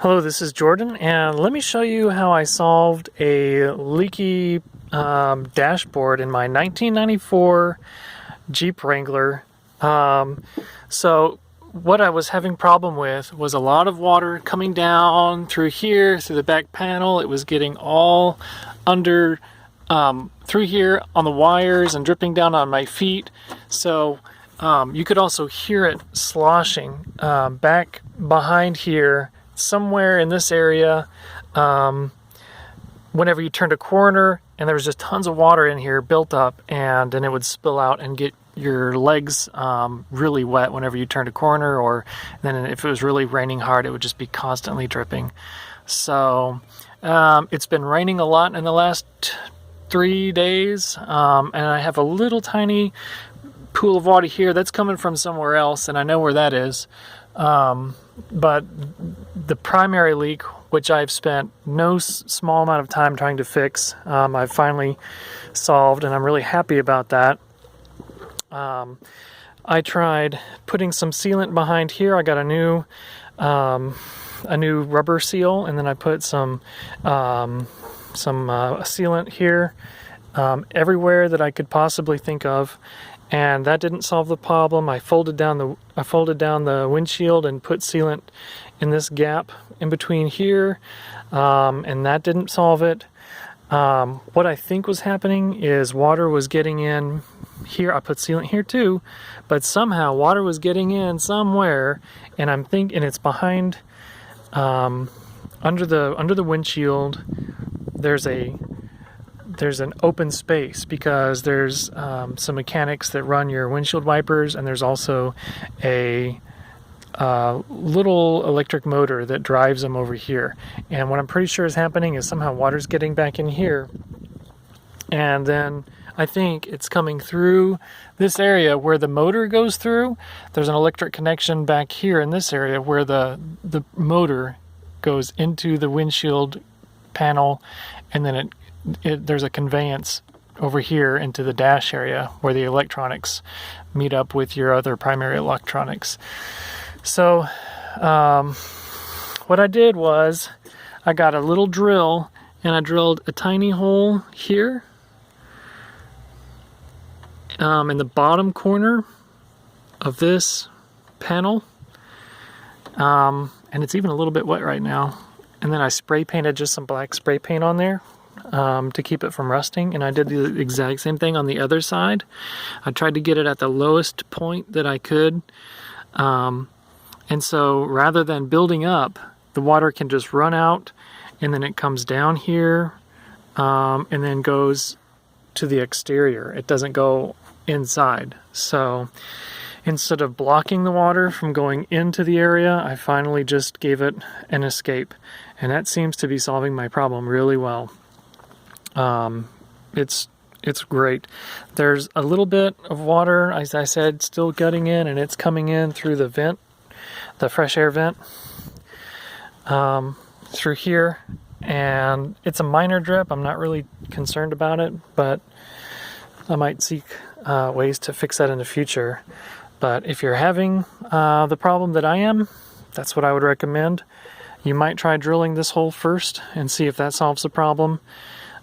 Hello, this is Jordan, and let me show you how I solved a leaky dashboard in my 1994 Jeep Wrangler. So what I was having problem with was a lot of water coming down through here, through the back panel. It was getting all under through here on the wires and dripping down on my feet. So you could also hear it sloshing back behind here. Somewhere in this area, whenever you turned a corner and there was just tons of water in here built up, and then it would spill out and get your legs really wet whenever you turned a corner, or then if it was really raining hard, it would just be constantly dripping. So it's been raining a lot in the last 3 days, and I have a little tiny pool of water here that's coming from somewhere else, and I know where that is. But the primary leak, which I've spent no small amount of time trying to fix, I've finally solved, and I'm really happy about that. I tried putting some sealant behind here. I got a new rubber seal, and then I put some sealant here, everywhere that I could possibly think of. And that didn't solve the problem. I folded down the windshield and put sealant in this gap in between here, and that didn't solve it. What I think was happening is water was getting in here. I put sealant here too, but somehow water was getting in somewhere, and I'm thinking it's behind under the windshield. There's an open space because there's some mechanics that run your windshield wipers, and there's also a little electric motor that drives them over here. And what I'm pretty sure is happening is somehow water's getting back in here, and then I think it's coming through this area where the motor goes through. There's an electric connection back here in this area where the motor goes into the windshield panel, and then there's a conveyance over here into the dash area where the electronics meet up with your other primary electronics. So what I did was I got a little drill, and I drilled a tiny hole here in the bottom corner of this panel, and it's even a little bit wet right now. And then I spray painted just some black spray paint on there to keep it from rusting, and I did the exact same thing on the other side. I tried to get it at the lowest point that I could, and so rather than building up, the water can just run out, and then it comes down here, and then goes to the exterior. It doesn't go inside. So instead of blocking the water from going into the area, I finally just gave it an escape, and that seems to be solving my problem really well. It's great. There's a little bit of water, as I said, still gutting in, and it's coming in through the vent, the fresh air vent, through here, and it's a minor drip. I'm not really concerned about it, but I might seek ways to fix that in the future. But if you're having the problem that I am, that's what I would recommend. You might try drilling this hole first and see if that solves the problem.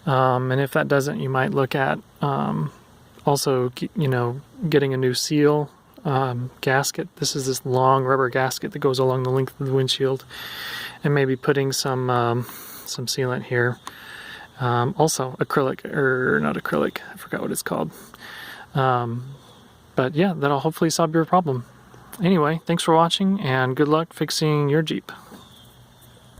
And if that doesn't, you might look at also, getting a new seal gasket. This is this long rubber gasket that goes along the length of the windshield, and maybe putting some sealant here. Also acrylic, or not acrylic, I forgot what it's called. But yeah, that'll hopefully solve your problem. Anyway, thanks for watching, and good luck fixing your Jeep.